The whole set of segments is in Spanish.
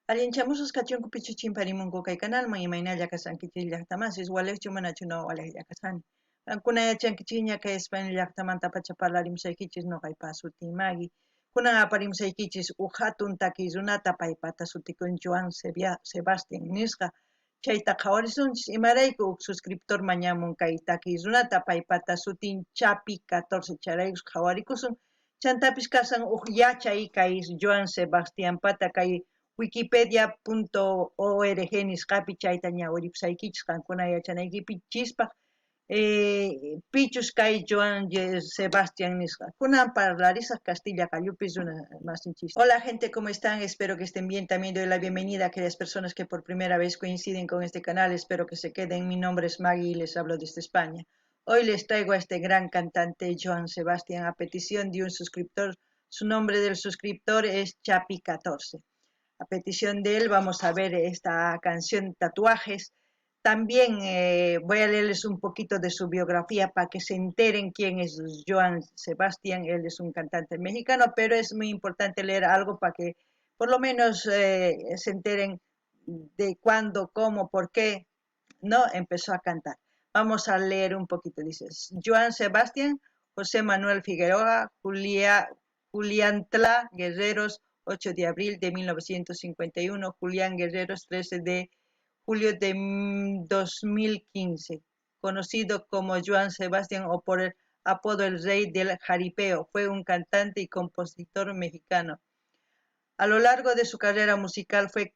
Allinchamusus kachunku pichuchimparimunku kay kanalman imaynalla kasankichis llaqtamasis walechu manachu no walej kasani. Kankuna yachankichis ña España llaqtamanta pacha parlarimsaykichis noqaypa sutimagi. Kunan aparimsaykichis hatun takiy runata paypata sutikun Joan Sebastián nisqa. Chayta qhawarisunchis imarayku suscriptor mañamun kay takiy runata paypata sutin Chapi 14 charaykus qhawarikusun. Chantapis kasan yachay kay Joan Sebastián pata kay wikipedia.org nisqapi chayta ñawiripsaykichis qankuna yachanaykipi chispaq pichus kay Joan Sebastián nisqa kunan parlarisaq Castilla Callupis una masinchis. Hola gente, ¿cómo están? Espero que estén bien. También doy la bienvenida a aquellas personas que por primera vez coinciden con este canal. Espero que se queden. Mi nombre es Maggie y les hablo desde España. Hoy les traigo a este gran cantante Joan Sebastián a petición de un suscriptor. Su nombre del suscriptor es Chapi 14. A petición de él vamos a ver esta canción Tatuajes. También voy a leerles un poquito de su biografía para que se enteren quién es Joan Sebastián. Él es un cantante mexicano, pero es muy importante leer algo para que por lo menos se enteren de cuándo, cómo, por qué no empezó a cantar. Vamos a leer un poquito. Dice, Joan Sebastián, José Manuel Figueroa, Juliantla Guerreros, 8 de abril de 1951, Julián Guerreros, 13 de julio de 2015, conocido como Joan Sebastián o por el apodo El Rey del Jaripeo, fue un cantante y compositor mexicano. A lo largo de su carrera musical fue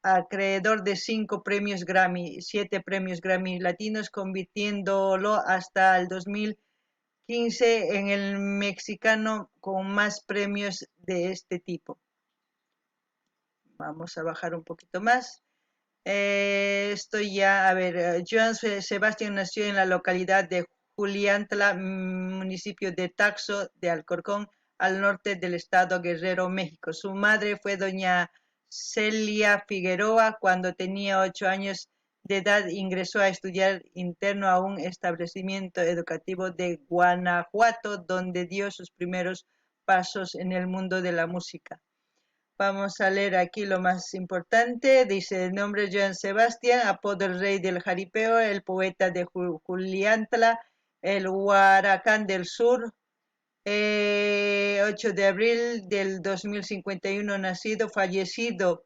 acreedor de 5 premios Grammy, 7 premios Grammy latinos, convirtiéndolo hasta el 2015 en el mexicano con más premios de este tipo. Vamos a bajar un poquito más. Estoy ya, a ver, Joan Sebastián nació en la localidad de Juliantla, municipio de Taxco de Alcorcón, al norte del estado Guerrero, México. Su madre fue doña Celia Figueroa. Cuando tenía 8 años de edad ingresó a estudiar interno a un establecimiento educativo de Guanajuato, donde dio sus primeros pasos en el mundo de la música. Vamos a leer aquí lo más importante. Dice el nombre Joan Sebastián, apodo el Rey del Jaripeo, el poeta de Juliantla, el Huaracán del Sur, 8 de abril del 2051 nacido, fallecido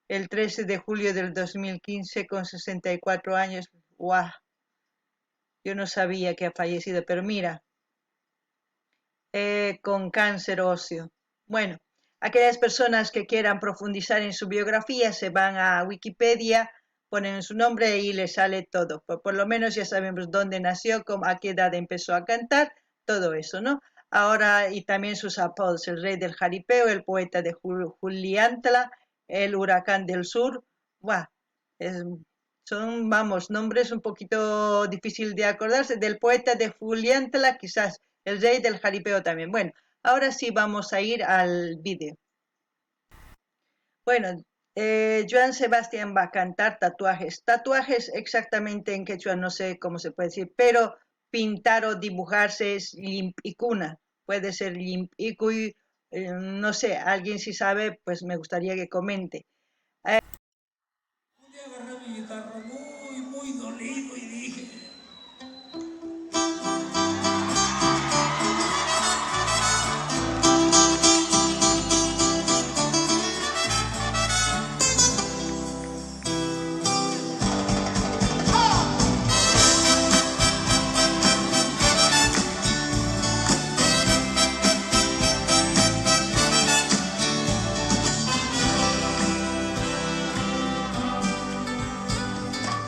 el 13 de julio del 2015 con 64 años. ¡Wow! Yo no sabía que ha fallecido, pero mira, con cáncer óseo. Bueno. Aquellas personas que quieran profundizar en su biografía se van a Wikipedia, ponen su nombre y les sale todo. Por lo menos ya sabemos dónde nació, a qué edad empezó a cantar, todo eso, ¿no? Ahora, y también sus apodos, el Rey del Jaripeo, el poeta de Juliantla, el Huracán del Sur. ¡Buah! Son, vamos, nombres un poquito difícil de acordarse. Del poeta de Juliantla, quizás, el Rey del Jaripeo también. Bueno. Ahora sí vamos a ir al vídeo. Bueno, Joan Sebastián va a cantar Tatuajes. Tatuajes exactamente en quechua no sé cómo se puede decir, pero pintar o dibujarse es limpicuna. Puede ser limpicuy, no sé, alguien si sabe, pues me gustaría que comente. Un día agarré mi guitarra muy dolido y dije...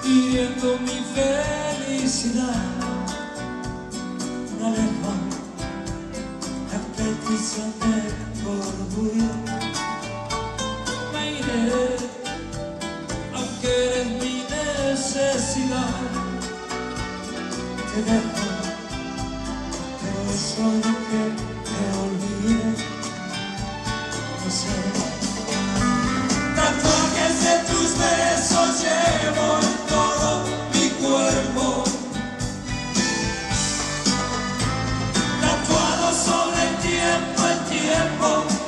Pidiendo mi felicidad, no dejo la petición de orgullo. Me iré, aunque eres mi necesidad. Te dejo, pero eso no que te olvides. No sé. Tatuajes de tus besos llevo en todo mi cuerpo, tatuado sobre el tiempo que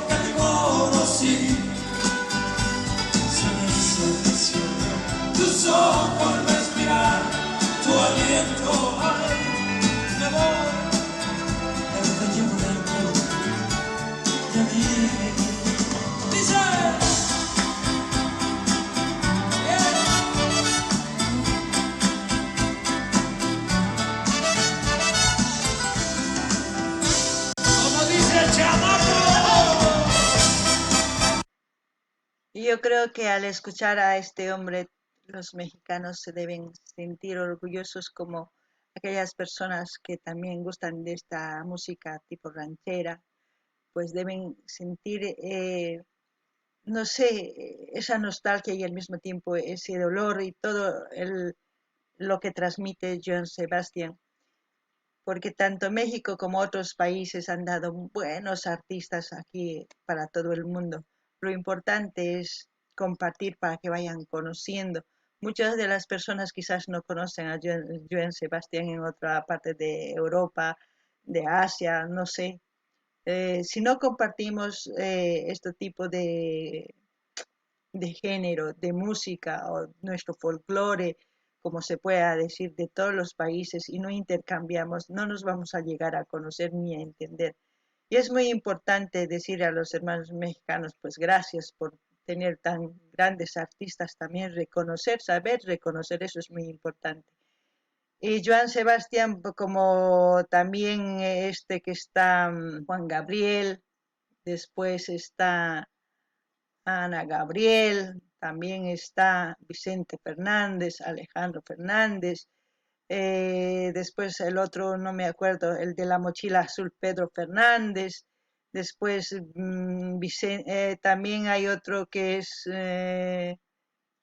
te conocí. Y yo creo que al escuchar a este hombre, los mexicanos se deben sentir orgullosos como aquellas personas que también gustan de esta música tipo ranchera, pues deben sentir, no sé, esa nostalgia y al mismo tiempo ese dolor y todo lo que transmite Joan Sebastián, porque tanto México como otros países han dado buenos artistas aquí para todo el mundo. Lo importante es compartir para que vayan conociendo. Muchas de las personas quizás no conocen a Joan Sebastián en otra parte de Europa, de Asia, no sé. Si no compartimos este tipo de género, de música o nuestro folclore, como se pueda decir, de todos los países y no intercambiamos, no nos vamos a llegar a conocer ni a entender. Y es muy importante decir a los hermanos mexicanos, pues gracias por tener tan grandes artistas, también reconocer, saber reconocer, eso es muy importante. Y Joan Sebastián, como también este que está Juan Gabriel, después está Ana Gabriel, también está Vicente Fernández, Alejandro Fernández, después el otro, no me acuerdo, el de la mochila azul, Pedro Fernández, después también hay otro que es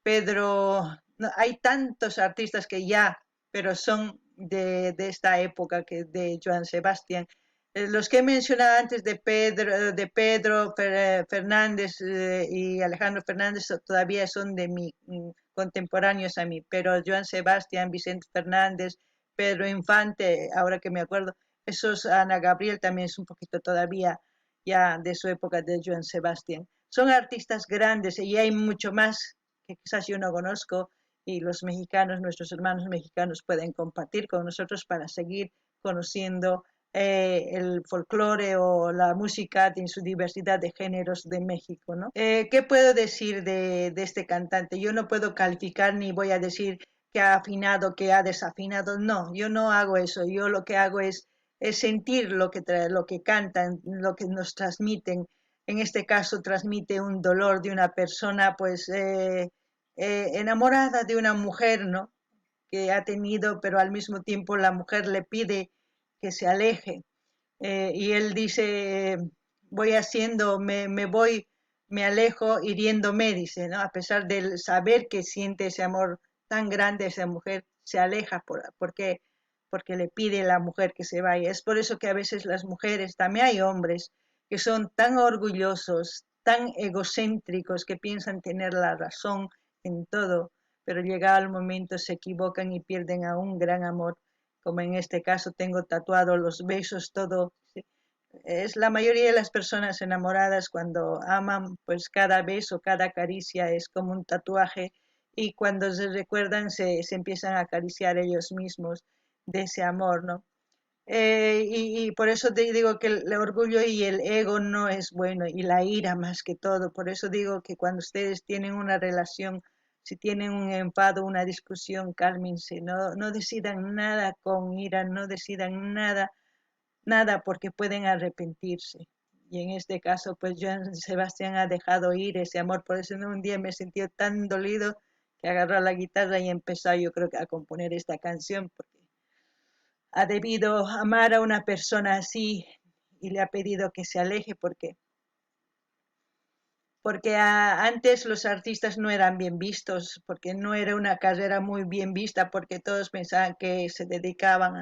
Pedro, no, hay tantos artistas que ya, pero son de esta época que de Joan Sebastián. Los que he mencionado antes de Pedro Fernández y Alejandro Fernández todavía son de mi contemporáneos a mí, pero Joan Sebastián, Vicente Fernández, Pedro Infante, ahora que me acuerdo, esos Ana Gabriel también es un poquito todavía ya de su época de Joan Sebastián. Son artistas grandes y hay mucho más que quizás yo no conozco y los mexicanos, nuestros hermanos mexicanos pueden compartir con nosotros para seguir conociendo el folclore o la música en su diversidad de géneros de México, ¿no? ¿Qué puedo decir de este cantante? Yo no puedo calificar ni voy a decir que ha afinado, que ha desafinado, no, yo no hago eso, yo lo que hago es sentir lo que cantan, lo que nos transmiten. En este caso transmite un dolor de una persona pues enamorada de una mujer, ¿no? Que ha tenido, pero al mismo tiempo la mujer le pide que se aleje. Y él dice, voy haciendo, me voy, me alejo hiriéndome, dice, ¿no? A pesar del saber que siente ese amor tan grande, esa mujer se aleja porque le pide a la mujer que se vaya. Es por eso que a veces las mujeres, también hay hombres, que son tan orgullosos, tan egocéntricos, que piensan tener la razón en todo, pero llegado el momento se equivocan y pierden a un gran amor, como en este caso tengo tatuado los besos, todo. ¿Sí? Es la mayoría de las personas enamoradas cuando aman, pues cada beso, cada caricia es como un tatuaje y cuando se recuerdan se empiezan a acariciar ellos mismos de ese amor, ¿no? Y por eso te digo que el orgullo y el ego no es bueno y la ira más que todo. Por eso digo que cuando ustedes tienen una relación, si tienen un enfado, una discusión, cálmense, no decidan nada con ira, no decidan nada, nada porque pueden arrepentirse. Y en este caso, pues Joan Sebastián ha dejado ir ese amor. Por eso un día me sentí tan dolido que agarró la guitarra y empezó yo creo que a componer esta canción porque ha debido amar a una persona así y le ha pedido que se aleje porque antes los artistas no eran bien vistos, porque no era una carrera muy bien vista, porque todos pensaban que se dedicaban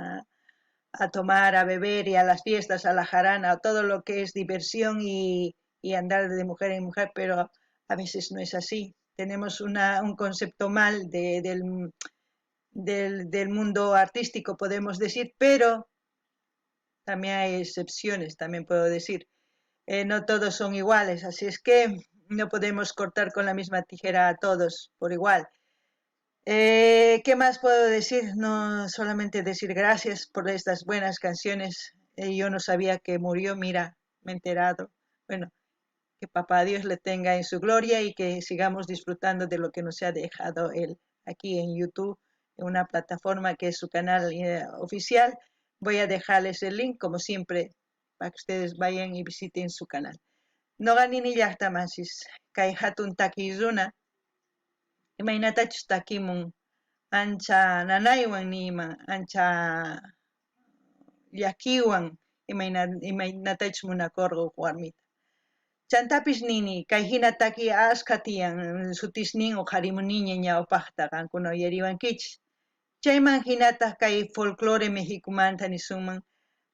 a tomar, a beber y a las fiestas, a la jarana, a todo lo que es diversión y andar de mujer en mujer, pero a veces no es así. Tenemos un concepto mal del mundo artístico, podemos decir, pero también hay excepciones, también puedo decir. No todos son iguales, así es que no podemos cortar con la misma tijera a todos por igual. ¿Qué más puedo decir? No solamente decir gracias por estas buenas canciones. Yo no sabía que murió, mira, me he enterado. Bueno, que papá Dios le tenga en su gloria y que sigamos disfrutando de lo que nos ha dejado él aquí en YouTube, en una plataforma que es su canal oficial. Voy a dejarles el link, como siempre, para que ustedes vayan y visiten su canal. Noqa nini llaqtamansis kay hatun takiy runa imaynatachus takimun ancha nanaywan niyman ancha llakiwan imaynatachus munakurqa warmita. Chantapis nini kay hina takiy ashkha tiyan sutisnin qharimuniña ñawpaqta qankuna uyariwankichis. Chayman hinataq kay folclore Mexicomanta nisunman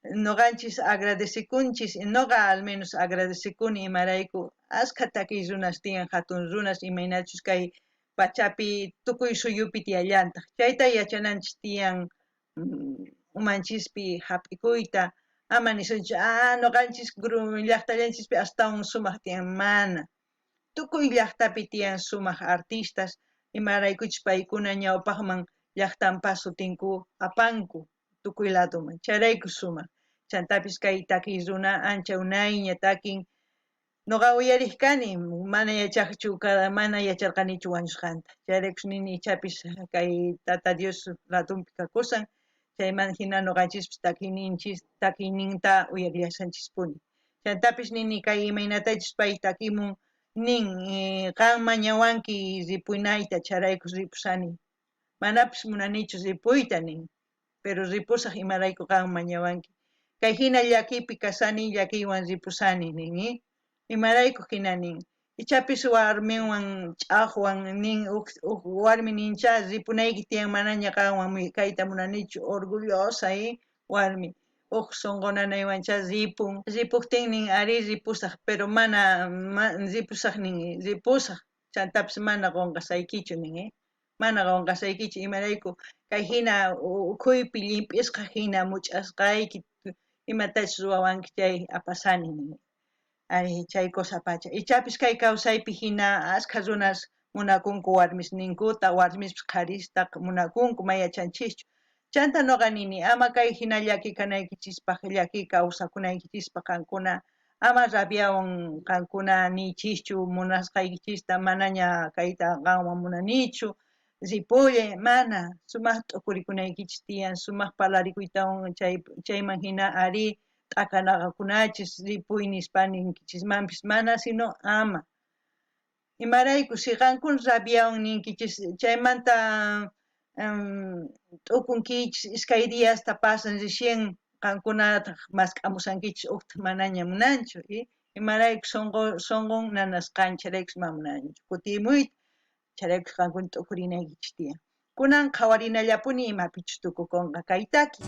noqanchis agradecikunchis noqa al menos agradecikuni imarayku ashkha takiy runas tiyan hatun runas imaynachus kay pachapi tukuy suyupi tiyallantaq chayta yachananchis tiyan umanchispi hap'ikuyta ama nisunchis noqanchis llaqtallanchispi astawan sumaq tiyan mana tukuy llaqtapi tiyan sumaq artistas imaraykuchus paykuna ñawpaqman llaqtanpas sutinku apanku tukuy ladoman chayrayku sumaq chantapis kay takiy runa ancha unayña takin noqa uyariq kani mana yacharqanichu wañusqanta chayraykush nini ichapis kay tata Dios ladunpi kakusan chayman hina noqanchispis takiyninta uyariashanchispuni chantapis nini kay imaynatachus pay takimun nin qan mañawanki ripunayta chayrayku ripusani manapis munanichu ripuyta nin pero ripusaq imarayku qan mañawanki kay hina llakipi kasani llakiywan ripusani nin imarayku hina nin ichapis warmiwan ch'aqwan nin huk warmi nincha ripunayki tiyan manaña qanwan kayta munanichu orgullosa warmi huk sunqu nanaywancha ripuqtin nin ari ripusaq pero mana ripusaq nin ripusaq chantapis mana qonqasaykichu nin mana qonqasaykichu imarayku kay hina ukhuypi llimp'isqa hina much'asqayki imatachus ruwawanki chay apasani nin ari chay kusapacha ichapis kay kawsaypi hina ashkha runas munakunku warmisninkuta warmispis qharista munakunku mayachanchischu chanta noqa nini ama kay hina llakikanaykichispaq llaki kawsakunaykichispaq qankuna ama rabiawan qankuna niychischu munasqaykichista manaña kayta qanwan munanichu ripullay mana sumaq t'ukurikunaykichispa tiyan sumaq parlarikuytawan chayman hina ari t'akanaqakunachis ripuy nispa ninkichismanpis mana sino ama imarayku si qankuna rabiawan ninkichis chaymanta t'ukunkichis iskay diyasta pasan rishian qankunataq mask'amusankichis uqta manaña munanchu imarayku sunqun nanasqanchis chayraykush mana munanchu kutimuyta chayraykush qankuna t'ukurinaykichis tiyan kunan qhawarinallapuni imapichus tukukunqa kay takiy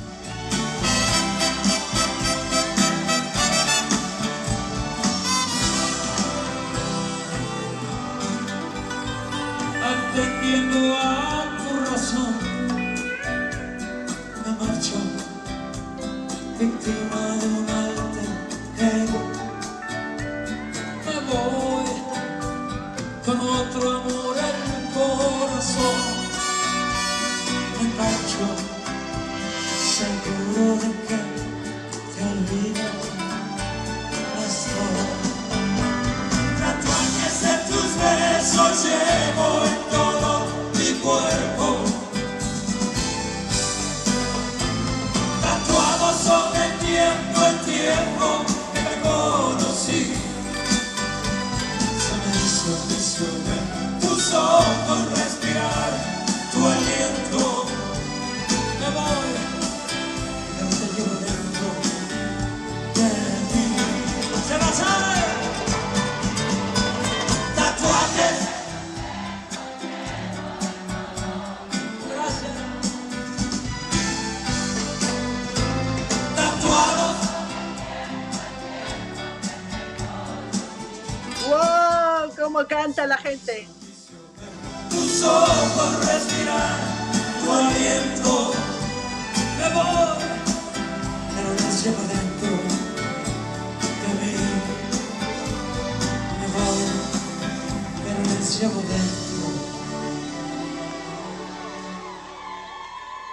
Atendiendo a tu razón, me marcho, víctima de un alter ego. Me voy con otro amor en el corazón. Me marcho, seguro de que te olvidas. Tatuajes de tus besos llevo en todo mi cuerpo. Tatuados sobre el tiempo que me conocí. Se me hizo prisionero tus ojos respirar, tu aliento. Me voy, pero te llevo dentro de mí. Se va a saber. Tatuajes. Gracias. Tatuados. ¡Wow! ¿Cómo canta la gente? Tus ojos respirar, tu aliento. Me voy, pero les llevo dentro de mí. Me voy, pero les llevo dentro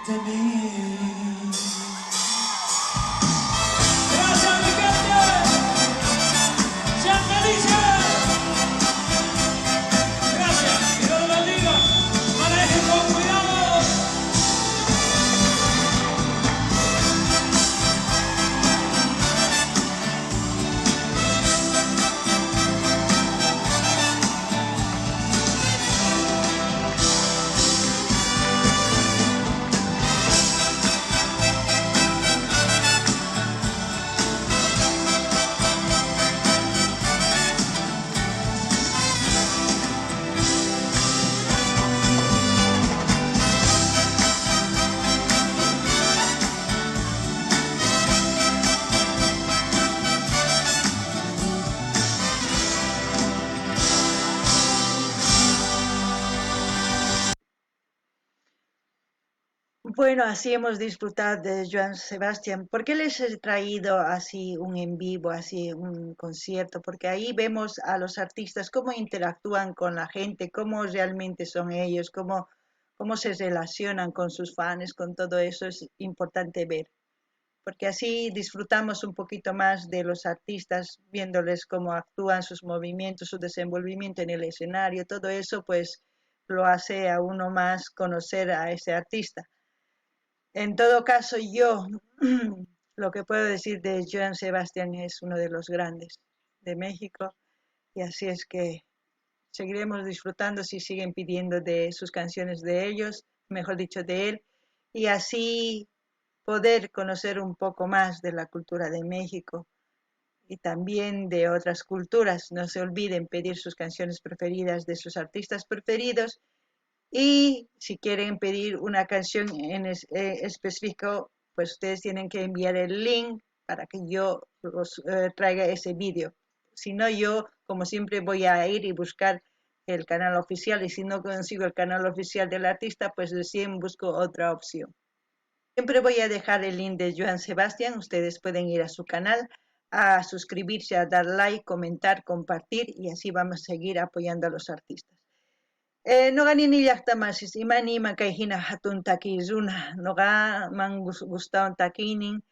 de mí. Gracias, mi gente. Sean felices. Gracias. Que Dios los bendiga. Manejen con cuidado. Bueno, así hemos disfrutado de Joan Sebastián. ¿Por qué les he traído así un en vivo, así un concierto? Porque ahí vemos a los artistas cómo interactúan con la gente, cómo realmente son ellos, cómo se relacionan con sus fans, con todo eso es importante ver. Porque así disfrutamos un poquito más de los artistas, viéndoles cómo actúan, sus movimientos, su desenvolvimiento en el escenario, todo eso pues lo hace a uno más conocer a ese artista. En todo caso, yo lo que puedo decir de Joan Sebastián es uno de los grandes de México y así es que seguiremos disfrutando si siguen pidiendo de sus canciones de ellos, mejor dicho de él, y así poder conocer un poco más de la cultura de México y también de otras culturas. No se olviden pedir sus canciones preferidas de sus artistas preferidos y si quieren pedir una canción en específico, pues ustedes tienen que enviar el link para que yo os traiga ese vídeo. Si no, yo, como siempre, voy a ir y buscar el canal oficial y si no consigo el canal oficial del artista, pues recién busco otra opción. Siempre voy a dejar el link de Joan Sebastián. Ustedes pueden ir a su canal, a suscribirse, a dar like, comentar, compartir y así vamos a seguir apoyando a los artistas. Noqa nini llaqtamasis imanima kay hina hatun takiy runa noqa man gustawan takiynin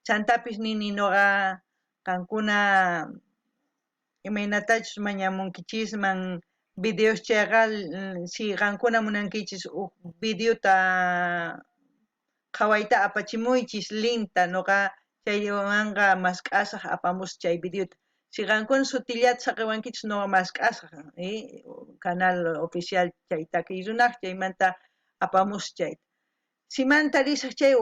chantapis nini noqa qankuna imaynatachus mañamunkichisman videos chayqa si qankuna munankichis videota qhawayta apachimuychis linta noqa chaywanqa mas k'asaq apamus chay videota si qankuna sutillata saqiwankichis noqa mas k'asaq canal oficial chay takiy runaq chaymanta apamus chayta simanta risaq chay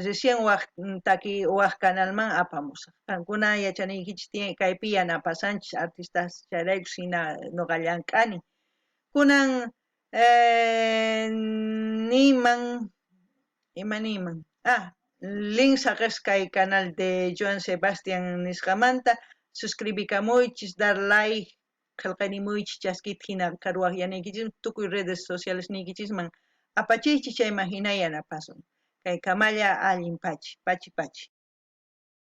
recién waq takiy waq canalman apamusaq qankuna yachanaykichis kaypi yanapasanchis artistas chayrayku hina noqa llank'ani kunan niman imaniman link saqasqa kay canal de Joan Sebastián nisqamanta suscribikamuychis dar like qillqanimuychis chaskita hina karuwaq yanaykichis tukuy redes sociales niykichisman apachiychis chayman hina yanapasun kay kamalla allin pachi pachi